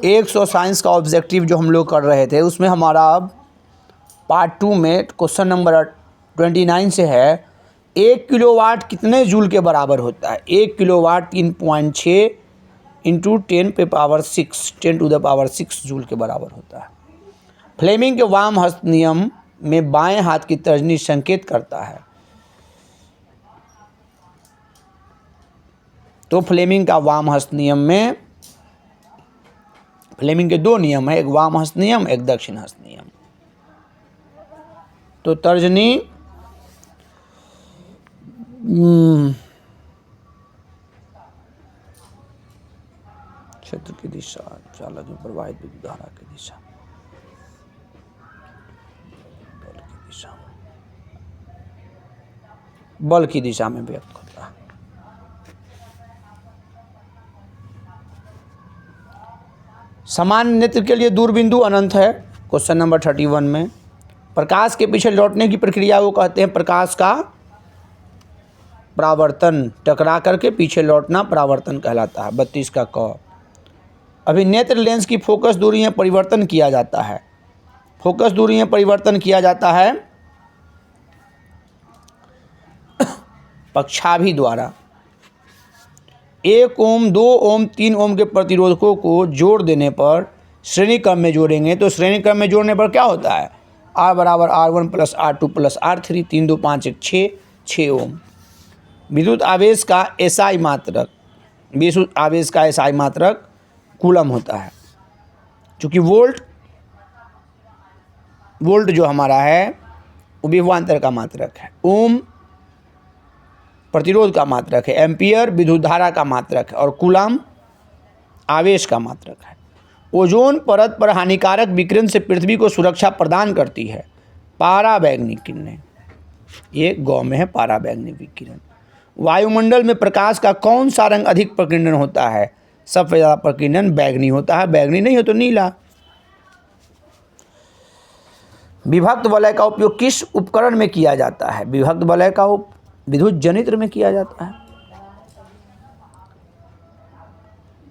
Science का objective जो हम लोग कर रहे थे उसमें हमारा अब पार्ट 2 में क्वेश्चन नंबर 29 से है 1 किलोवाट कितने जूल के बराबर होता है। 1 kilowatt 3.6 into 10 to the power 6 joule के बराबर होता है। फ्लेमिंग के वाम हस्त नियम में बाएं हाथ की तर्जनी संकेत करता है। तो फ्लेमिंग का वाम हस्त नियम में फ्लेमिंग के 2 नियम है, एक वाम हस्त नियम, एक दक्षिण हस्त नियम। तो तर्जनी क्षेत्र की दिशा, चालक में प्रवाहित विद्युत धारा की दिशा, बल की दिशा में व्यक्त करता है। समान नेत्र के लिए दूरबिंदु अनंत है। क्वेश्चन नंबर 31 में प्रकाश के पीछे लौटने की प्रक्रिया को कहते हैं प्रकाश का परावर्तन। टकरा करके पीछे लौटना परावर्तन कहलाता है। 32 का क। अभिनेत्र लेंस की फोकस दूरी में परिवर्तन किया जाता है। फोकस दूरी में परिवर्तन किया जाता है पक्षाभि द्वारा। 1 ओम, 2 ओम, 3 ओम के प्रतिरोधकों को जोड़ देने पर श्रेणी क्रम में जोड़ेंगे तो श्रेणी क्रम में जोड़ने पर क्या होता है, R बराबर R1 plus R2 plus R3, 3 2 5 1 6 ओम। विद्युत आवेश का एसआई मात्रक, विद्युत आवेश का एसआई मात्रक कूलम होता है। चूँकि वोल्ट जो हमारा है वो विभवांतर का मात्रक है, ओम प्रतिरोध का मात्रक है, एम्पियर विद्युत धारा का मात्रक है और कूलम आवेश का मात्रक है। ओजोन परत पर हानिकारक विकिरण से पृथ्वी को सुरक्षा प्रदान करती है पाराबैंगनी किरणें। ये गौ में है पाराबैंगनी विकिरण। वायुमंडल में प्रकाश का कौन सा रंग अधिक प्रकीर्णन होता है। सबसे ज़्यादा प्रकीर्णन बैगनी होता है, बैगनी नहीं हो तो नीला। विभक्त वलय का उपयोग किस उपकरण में किया जाता है। विभक्त वलय का विद्युत जनित्र में किया जाता है।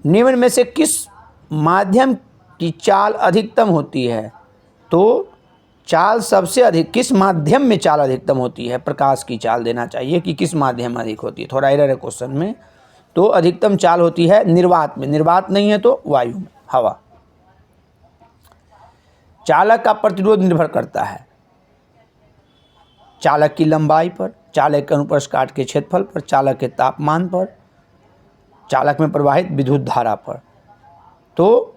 निम्न में से किस माध्यम की चाल अधिकतम होती है। तो चाल सबसे अधिक किस माध्यम में चाल अधिकतम होती है। प्रकाश की चाल देना चाहिए कि किस माध्यम में अधिक होती है, थोड़ा एरर है क्वेश्चन में। तो अधिकतम चाल होती है निर्वात में, निर्वात नहीं है तो वायु में, हवा। चालक का प्रतिरोध निर्भर करता है चालक की लंबाई पर, चालक के अनुप्रस्थ काट के क्षेत्रफल पर, चालक के तापमान पर, चालक में प्रवाहित विद्युत धारा पर। तो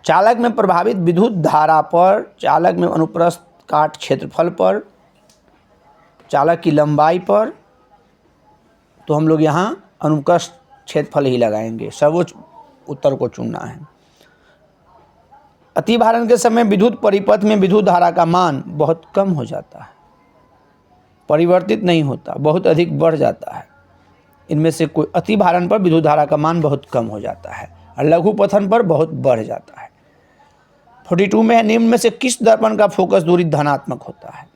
चालक में प्रभावित विद्युत धारा पर, चालक में अनुप्रस्थ काट क्षेत्रफल पर, चालक की लंबाई पर, तो हम लोग यहाँ अनुप्रस्थ क्षेत्रफल ही लगाएंगे। सर्वोच्च उत्तर को चुनना है। अतिभारण के समय विद्युत परिपथ में विद्युत धारा का मान बहुत कम हो जाता है, परिवर्तित नहीं होता, बहुत अधिक बढ़ जाता है। इनमें से कोई अतिभारण पर विद्युत धारा का मान बहुत कम हो जाता है और लघु पथन पर बहुत बढ़ जाता है। 42 में है निम्न में से किस दर्पण का फोकस दूरी धनात्मक होता है।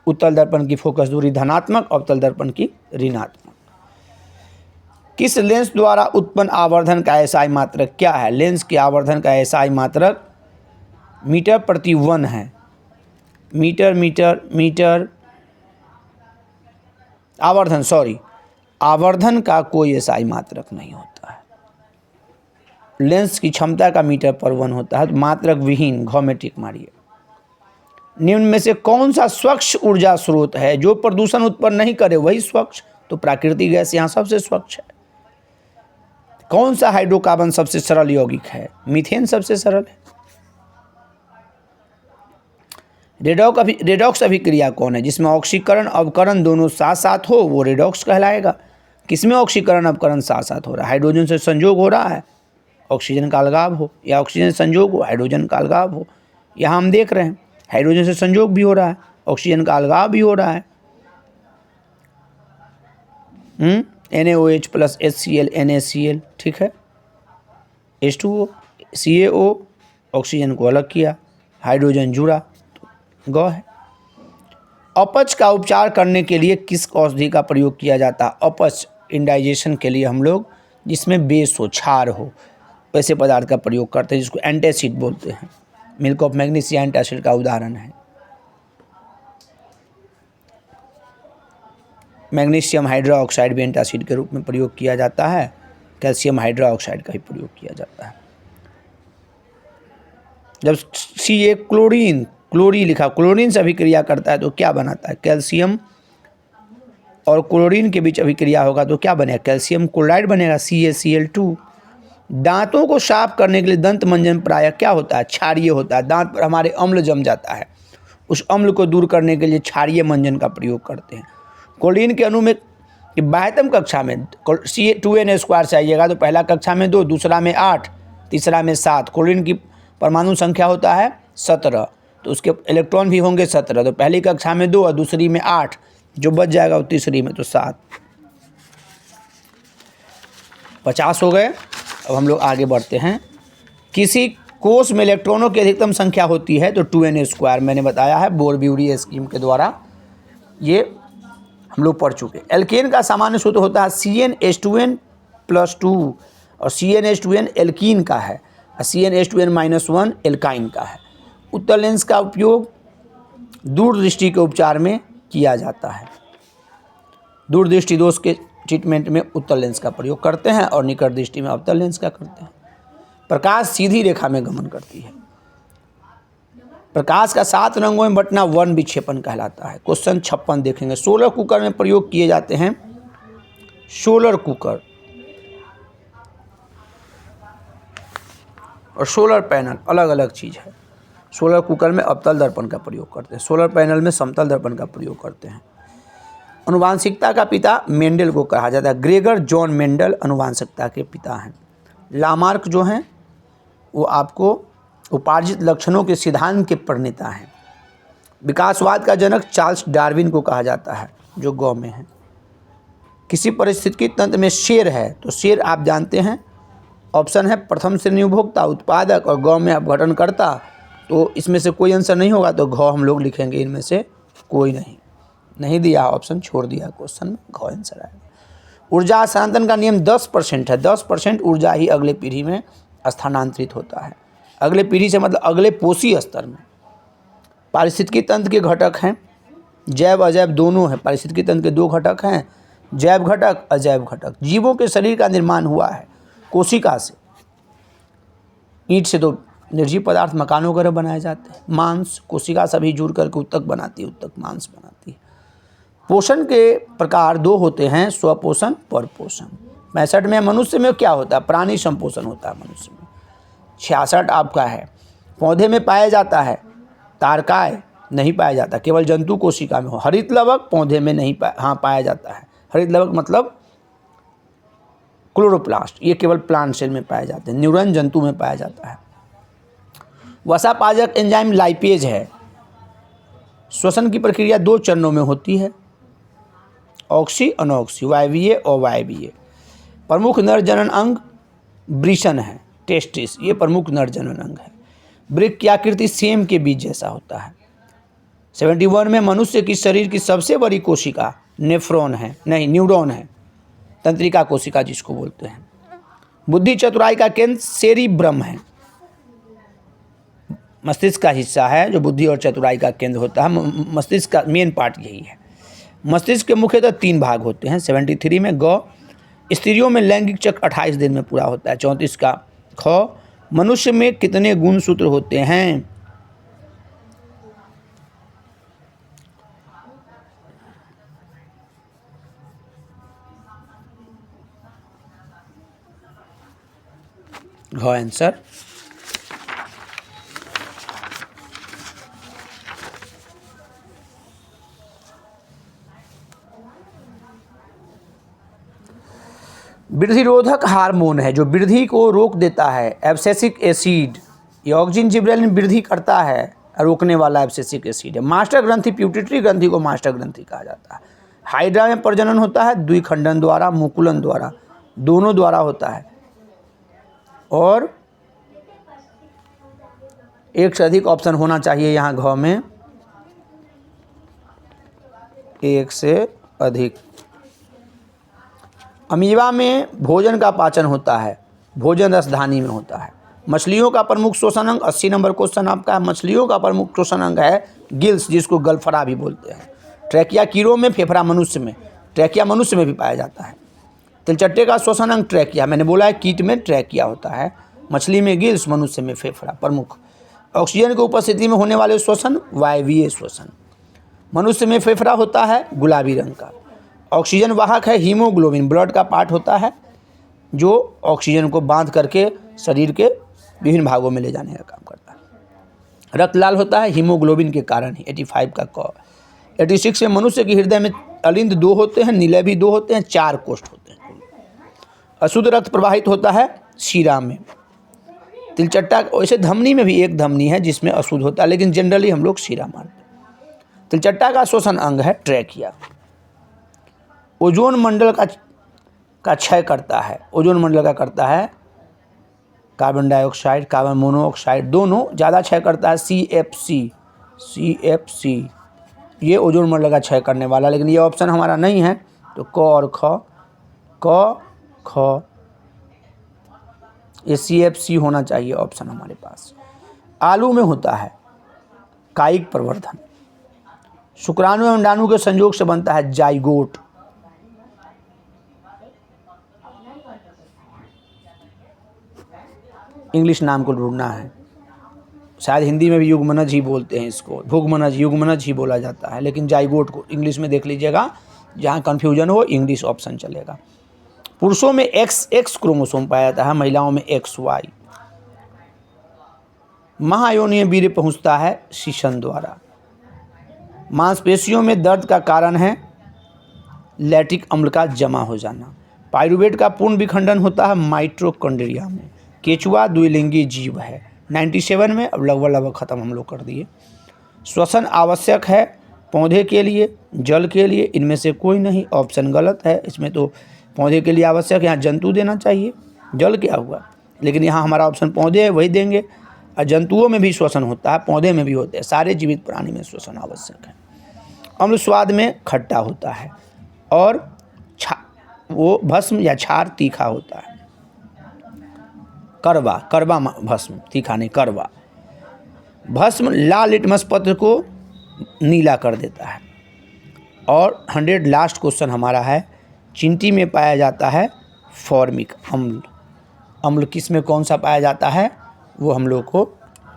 उत्तल दर्पण की फोकस दूरी धनात्मक, अवतल दर्पण की ऋणात्मक। किस लेंस द्वारा उत्पन्न आवर्धन का एसआई मात्रक क्या है। लेंस के आवर्धन का एसआई मात्रक मीटर प्रति वन है। मीटर आवर्धन का कोई एसआई मात्रक नहीं होता है। लेंस की क्षमता का मीटर पर वन होता है, तो मात्रक विहीन घ में टिक मारिए। निम्न में से कौन सा स्वच्छ ऊर्जा स्रोत है जो प्रदूषण उत्पन्न नहीं करे, वही स्वच्छ। तो प्राकृतिक गैस यहाँ सबसे स्वच्छ है। कौन सा हाइड्रोकार्बन सबसे सरल यौगिक है। मीथेन सबसे सरल है। रेडॉक्स अभिक्रिया कौन है, जिसमें ऑक्सीकरण अवकरण दोनों साथ साथ हो, वो रेडॉक्स कहलाएगा। किसमें ऑक्सीकरण अवकरण साथ साथ हो रहा है। हाइड्रोजन से संयोग हो रहा है, ऑक्सीजन का अलगाव हो, या ऑक्सीजन से संयोग हो, हाइड्रोजन का अलगाव हो। यहाँ हम देख रहे हैं हाइड्रोजन से संयोग भी हो रहा है, ऑक्सीजन का अलगाव भी हो रहा है। NaOH प्लस HCl NaCl, ठीक है। H2O CaO, ऑक्सीजन को अलग किया, हाइड्रोजन जुड़ा, तो ग है। अपच का उपचार करने के लिए किस औषधि का प्रयोग किया जाता है। अपच इंडाइजेशन के लिए हम लोग जिसमें बेस हो, क्षार हो, वैसे पदार्थ का प्रयोग करते हैं जिसको एंटासिड बोलते हैं। मिल्क ऑफ मैग्नीशिया एंटासिड का उदाहरण है। मैग्नीशियम हाइड्रोक्साइड भी एंटासिड के रूप में प्रयोग किया जाता है, कैल्शियम हाइड्रोक्साइड का भी प्रयोग किया जाता है। जब Ca क्लोरीन लिखा, क्लोरीन से अभिक्रिया करता है तो क्या बनाता है? कैल्शियम और क्लोरीन के बीच अभिक्रिया होगा तो क्या बनेगा? कैल्शियम क्लोराइड बनेगा, CaCl2। दांतों को साफ करने के लिए दंत मंजन प्रायः क्या होता है? क्षारीय होता है। दांत पर हमारे अम्ल जम जाता है, उस अम्ल को दूर करने के लिए क्षारीय मंजन का प्रयोग करते हैं। क्लोरीन के अणु में बाह्यतम कक्षा में C2n² से आइएगा तो पहला कक्षा में 2, दूसरा में 8, तीसरा में 7। क्लोरीन की परमाणु संख्या होता है 17, तो उसके इलेक्ट्रॉन भी होंगे 17। तो पहली कक्षा में 2 और दूसरी में 8, जो बच जाएगा वो तीसरी में तो 7। 50 हो गए। अब हम लोग आगे बढ़ते हैं। किसी कोष में इलेक्ट्रॉनों की अधिकतम संख्या होती है तो 2n², मैंने बताया है बोर-ब्यूरी स्कीम के द्वारा, ये हम लोग पढ़ चुके। एल्केन का सामान्य सूत्र होता है CnH2n+2 और CnH2n एल्कीन का है और CnH2n-1 एल्काइन का है। उत्तल लेंस का उपयोग दूरदृष्टि के उपचार में किया जाता है। दूरदृष्टि दोष के ट्रीटमेंट में उत्तल लेंस का प्रयोग करते हैं और निकट दृष्टि में अवतल लेंस का करते हैं। प्रकाश सीधी रेखा में गमन करती है। प्रकाश का 7 रंगों में बंटना वर्ण विक्षेपण कहलाता है। क्वेश्चन 56 देखेंगे। सोलर कुकर में प्रयोग किए जाते हैं। सोलर कुकर और सोलर पैनल अलग अलग चीज़ है। सोलर कुकर में अवतल दर्पण का प्रयोग करते हैं, सोलर पैनल में समतल दर्पण का प्रयोग करते हैं। अनुवांशिकता का पिता मेंडल को कहा जाता है। ग्रेगर जॉन मेंडल अनुवांशिकता के पिता हैं। लामार्क जो हैं वो आपको उपार्जित लक्षणों के सिद्धांत के प्रणेता हैं। विकासवाद का जनक चार्ल्स डार्विन को कहा जाता है, जो गौ में है। किसी पारिस्थितिकी तंत्र में शेर है तो शेर आप जानते हैं, ऑप्शन है प्रथम श्रेणी उपभोक्ता, उत्पादक और गौ में अपघटनकर्ता। तो इसमें से कोई आंसर नहीं होगा तो घ हम लोग लिखेंगे, इनमें से कोई नहीं दिया ऑप्शन, छोड़ दिया क्वेश्चन में, घ आंसर आएगा। ऊर्जा हस्तांतरण का नियम 10% है। 10% ऊर्जा ही अगले पीढ़ी में स्थानांतरित होता है। अगले पीढ़ी से मतलब अगले पोषी स्तर में। पारिस्थितिकी तंत्र के घटक हैं जैव अजैव दोनों हैं। पारिस्थितिकी तंत्र के 2 घटक हैं, जैव घटक अजैव घटक। जीवों के शरीर का निर्माण हुआ है कोशिका से। ईंट से तो निर्जीव पदार्थ मकान वगैरह बनाए जाते हैं। मांस कोशिका सभी जुड़ करके उत्तक बनाती है, उत्तक मांस बनाती है। पोषण के प्रकार 2 होते हैं, स्वपोषण परपोषण। 65 में मनुष्य में क्या होता है? प्राणी संपोषण होता है मनुष्य में। 66 आपका है पौधे में पाया जाता है, तारकाय नहीं पाया जाता, केवल जंतु कोशिका में हो। हरित लवक पौधे में नहीं पाया जाता है। हरित लवक मतलब क्लोरोप्लास्ट, ये केवल प्लांट सेल में पाए जाते हैं। न्यूरॉन जंतु में पाया जाता है। वसापाचक एंजाइम लाइपेज है। श्वसन की प्रक्रिया 2 चरणों में होती है, ऑक्सी अनऑक्सी, वायवीय और वायवीय। प्रमुख नर जनन अंग वृषण है, टेस्टिस, ये प्रमुख नर जनन अंग है। वृक्क की आकृति सेम के बीज जैसा होता है। 71 में मनुष्य की शरीर की सबसे बड़ी कोशिका न्यूरॉन है, तंत्रिका कोशिका जिसको बोलते हैं। बुद्धि चतुराई का केंद्र सेरिब्रम है, मस्तिष्क का हिस्सा है जो बुद्धि और चतुराई का केंद्र होता है। मस्तिष्क का मेन पार्ट यही है। मस्तिष्क के मुख्यतः 3 भाग होते हैं। 73 में गौ, स्त्रियों में लैंगिक चक्र 28 दिन में पूरा होता है। 34 का ख, मनुष्य में कितने गुणसूत्र होते हैं? घ आंसर। वृद्धिरोधक हार्मोन है जो वृद्धि को रोक देता है। एब्सिसिक एसिड, ये ऑक्सिन जिब्रेलिन वृद्धि करता है, रोकने वाला एब्सिसिक एसिड है। मास्टर ग्रंथि, प्यूटिटरी ग्रंथि को मास्टर ग्रंथि कहा जाता है। हाइड्रा में प्रजनन होता है द्विखंडन द्वारा, मुकुलन द्वारा, दोनों द्वारा होता है। और एक से अधिक ऑप्शन होना चाहिए यहाँ घ में, एक से अधिक। अमीबा में भोजन का पाचन होता है, भोजन रसधानी में होता है। मछलियों का प्रमुख श्वसन अंग, 80 नंबर क्वेश्चन आपका है। मछलियों का प्रमुख श्वसन अंग है गिल्स, जिसको गलफड़ा भी बोलते हैं। ट्रैकिया कीड़ों में, फेफड़ा मनुष्य में, ट्रैकिया मनुष्य में भी पाया जाता है। तिलचट्टे का श्वसन अंग ट्रैकिया, मैंने बोला है कीट में ट्रैकिया होता है, मछली में गिल्स, मनुष्य में फेफड़ा प्रमुख। ऑक्सीजन की उपस्थिति में होने वाले श्वसन वायवीय श्वसन। मनुष्य में फेफड़ा होता है गुलाबी रंग का। ऑक्सीजन वाहक है हीमोग्लोबिन, ब्लड का पार्ट होता है जो ऑक्सीजन को बांध करके शरीर के विभिन्न भागों में ले जाने का काम करता है। रक्त लाल होता है हीमोग्लोबिन के कारण ही, 85 का क। 86 में मनुष्य के हृदय में अलिंद 2 होते हैं, निलय भी 2 होते हैं, 4 कोष्ठ होते हैं। अशुद्ध रक्त प्रवाहित होता है शिरा में। तिलचट्टा, वैसे धमनी में भी एक धमनी है जिसमें अशुद्ध होता है, लेकिन जनरली हम लोग शिरा मारते हैं। तिलचट्टा का श्वसन अंग है ट्रैकिया। ओजोन मंडल का क्षय करता है। ओजोन मंडल का करता है कार्बन डाइऑक्साइड, कार्बन मोनोऑक्साइड, दोनों ज़्यादा क्षय करता है CFC। ये ओजोन मंडल का क्षय करने वाला, लेकिन ये ऑप्शन हमारा नहीं है, तो क और ख ये CFC होना चाहिए ऑप्शन हमारे पास। आलू में होता है कायिक प्रवर्धन। शुक्राणु एवं अंडाणु के संयोग से बनता है जाइगोट। इंग्लिश नाम को ढूंढना है, शायद हिंदी में भी युग्मनज ही बोलते हैं इसको, भुगमनज, युग्मनज ही बोला जाता है, लेकिन जाइगोट को इंग्लिश में देख लीजिएगा, जहाँ कन्फ्यूजन हो इंग्लिश ऑप्शन चलेगा। पुरुषों में XX क्रोमोसोम पाया जाता है, महिलाओं में XY। महायोनीय वीर्य पहुँचता है शीशन द्वारा। मांसपेशियों में दर्द का कारण है लैक्टिक अम्ल का जमा हो जाना। पाइरूवेट का पूर्ण विखंडन होता है माइटोकॉन्ड्रिया में। केचुआ द्विलिंगी जीव है। 97 में, अब लगभग ख़त्म हम लोग कर दिए। श्वसन आवश्यक है पौधे के लिए, जल के लिए, इनमें से कोई नहीं, ऑप्शन गलत है। इसमें तो पौधे के लिए आवश्यक, यहाँ जंतु देना चाहिए, जल क्या हुआ, लेकिन यहाँ हमारा ऑप्शन पौधे है, वही देंगे। और जंतुओं में भी श्वसन होता है, पौधे में भी होते हैं, सारे जीवित प्राणी में श्वसन आवश्यक है। अम्ल स्वाद में खट्टा होता है और वो भस्म या क्षार तीखा होता है। करवा भस्म, तीखा नहीं, करवा। भस्म लाल लिटमस पत्र को नीला कर देता है। और 100 लास्ट क्वेश्चन हमारा है, चींटी में पाया जाता है फॉर्मिक अम्ल। अम्ल किस में कौन सा पाया जाता है वो हम लोग को